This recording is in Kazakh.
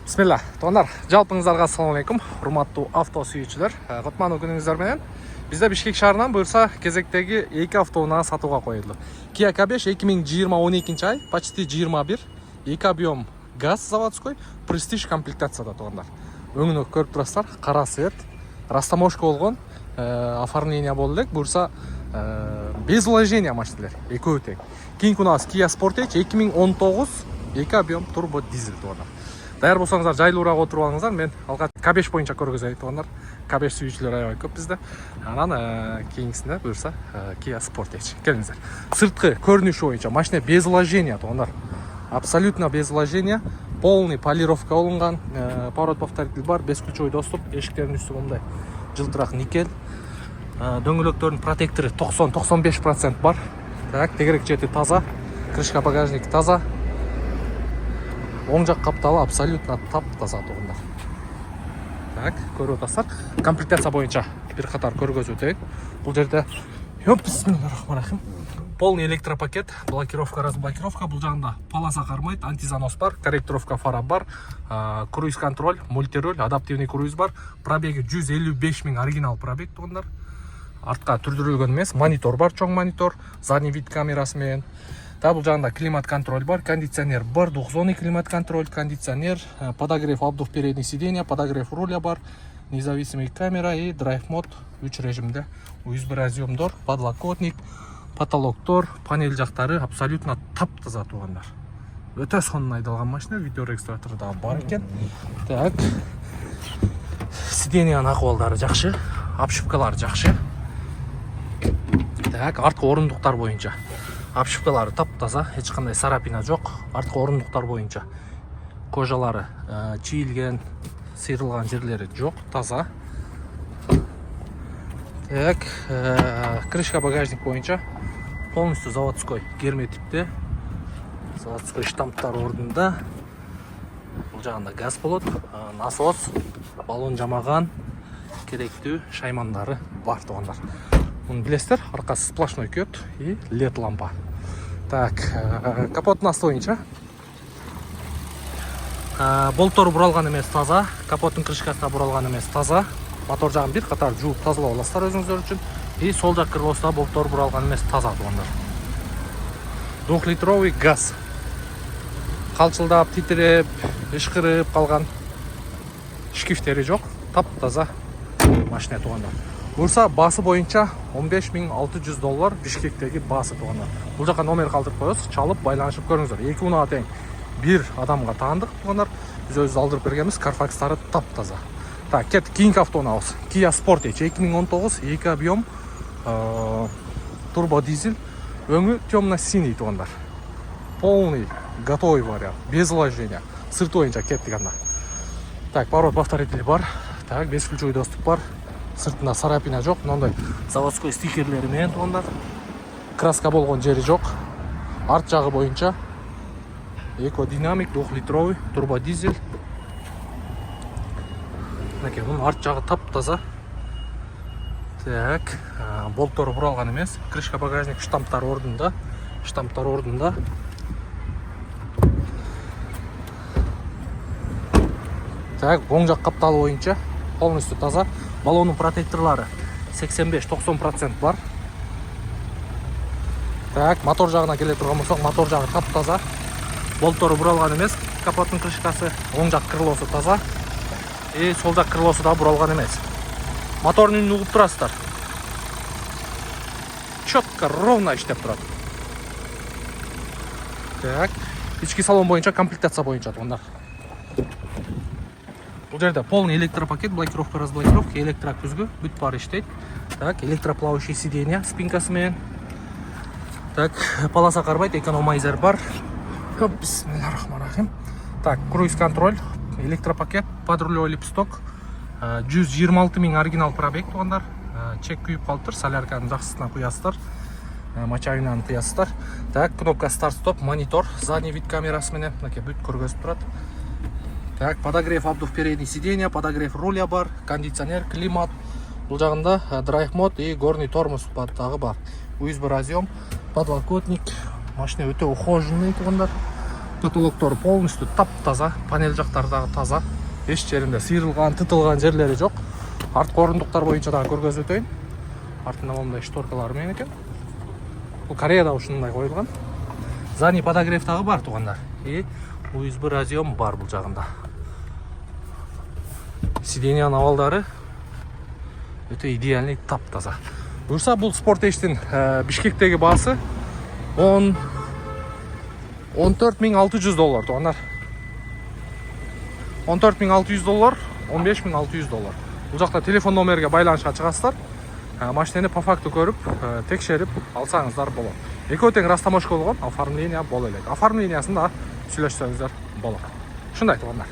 Бисмилла, туугандар, жалпыңыздарга ассаламу алейкум, урматтуу авто сүйүүчүлөр. Кутмандуу күнүңүздөр менен. Бизде Бишкек шаарынан буюрса кезектеги 2 автоунаа сатууга коюлду. Kia K5 2020-12 ай, почти 21, 2 объем газ заводской, престиж комплектацияда туугандар. Өңүнө көрүп турасыздар, кара цвет, растаможка болгон, оформление болду элек, буюрса без вложения машиналар, экөө тең. Кийинки унаас Kia Sportage 2019, 2 объем турбо дизель туугандар. Даяр болсаңыздар жайлуураак отуруп алыңыздар. Мен алга K5 боюнча көргөзөйүн туугандар. K5 сүйүүчүлөр аябай көп бизде. Анан кийинкисинде буюрса Kia Sportage. Келиңиздер. Сырткы көрүнүшү боюнча машина без вложения туугандар. Абсолютно без вложения. Полный полировка алынган, поворот повторитель бар, бесключевой доступ, эшиктердин үстү мындай жылтыраак никель. Дөңгөлөктөрдүн протектору 90-95% бар. Так, тегерек чети таза, крышка багажники таза. Оң жақ қапталы абсолютно тап-таза туугандар. Так, көрүп атасыздар. Комплектация боюнча бир катар көргөзүп өтөйүн. Бул жерде бисмиллахиррахманиррахим. Полный электропакет, блокировка, разблокировка. Бул жагында полоса кармайт, антизанос бар, корректировка фара бар, круиз контроль, мультируль, адаптивный круиз бар. Пробеги 155 000 оригинал пробег туугандар. Артка түрдүрүлгөн эмес, монитор бар, чоң монитор, задний вид камерасы менен. Бул жагында климат контроль бар, кондиционер бар, двухзонный климат контроль, кондиционер, подогрев обдув передних сидений, подогрев руля бар, независимый камера и драйв мод 3 режимде, USB разъемдор, подлокотник, потолоктор, панель жактары абсолютно тап-таза туугандар. Өтө сонун айдалган машина, видеорегистратору да бар экен. Так. Сиденьянын акыбалдары жакшы, обшивкалары жакшы. Так, арткы орундуктар боюнча обшивкалары тап-таза, эч кандай сарапина жок. Арткы орундуктар боюнча кожалары чийилген, сыйрылган жерлери жок, таза. Так, крышка багажник боюнча полностью заводской герметипте. Заводской штамптар ордунда. Бул жагында газ болот, насос, баллон жамаган, керектүү шаймандары бар туугандар. Муну билесиздер, аркасы сплошной көт и LED лампа. Так, капоттун асты боюнча болтору буралган эмес, таза. Капоттун крышкасы да буралган эмес, таза. Мотор жагын бир катар жууп тазалап аласыздар өзүңүздөр үчүн. И сол жак крылосу болтору буралган эмес, таза туугандар. 2-литровый газ. Калчылдап, титиреп, ышкырып калган шкифтери жок, тап-таза машина туугандар. Бурса басы боюнча $15,600 Бишкектеги басы туугандар. Бул жака номер калтырып коебуз, чалып байланышып көрүңүздөр. 2 унаа тең бир адамга таандык туугандар. Биз өзүбүз алдырып бергенбиз, карфакстары тап-таза. Так, кет кийинки автоунаабыз. Kia Sportage 2019, 2 объем, турбо дизель, өңү темно-синий туугандар. Полный готовый вариант, без вложения. Сырт боюнча кеттик анда. Так, поворот повторитель бар. Так, бесключевой доступ бар. Сыртында сарапина жок, мындай заводской стикерлери менен туугандар. Краска болгон жери жок. Арт жагы боюнча экодинамик 2-литровый турбо дизель. Мынакей, мунун арт жагы тап-таза. Так, болтору буралган эмес, крышка багажник штамптар ордунда, Так, оң жак капталы боюнча полностью таза. Баллонун протекторлары 85-90% бар. Так, мотор жагына келе турган болсок, мотор жагы тап-таза. Болтору буралган эмес, капоттун крышкасы, оң жак крылосу таза. И сол жак крылосу да буралган эмес. Мотордун үнүн угуп турасыздар. Четко, ровно иштеп турат. Так, ички салон боюнча комплектация боюнча туугандар. Бул жерде полный электропакет, блокировка, разблокировка, электрокүзгү бүт баары иштейт. Так, электроплавающий сиденья спинкасы менен. Так, полоса карбайт, экономайзер бар. Бисмиллахиррахманиррахим. Так, круиз контроль, электропакет, подрулевой липсток, 126 000 оригинал пробег туугандар. Чек күйүп калыптыр, солярканын жакшысына куясыздар, мочалинаны куясыздар. Так, кнопка старт-стоп, монитор, задний вид камерасы менен мынакей бүт көргөзүп турат. Так, подогрев обдув передних сидений, подогрев руля бар, кондиционер, климат. Бул жагында драйв мод и горный тормоз бар. USB разъем, подлокотник. Машина өтө ухоженный туугандар. потолоктор полностью тап-таза, панель жақтары дағы таза. Еш жерінде сыйрылған, тытылған жерлері жоқ. Артқы орындықтар бойынша дағы көргөзіп өтейін. Артында мындай шторкалары мен екен. Бұл Кореяда ушундай қойылған. Задний подогрев тағы бар туғандар. И USB разъем бар бұл жағында. Сиденья навалдары өте идеальный, тап-таза. Бұйырса бұл Sportage'тің Бишкектегі басы 14.600 доллар туғандар. 14.600 доллар, 15.600 доллар. Бұл жақта телефон номерге байланышқа шығасыздар. Машинаны по факту көріп, текшеріп алсаңыздар болады. Екеуі тең растамошка болған, оформление бол элек. Оформлениясын да сүйлөшсөңүздөр болот. Ушундай туғандар.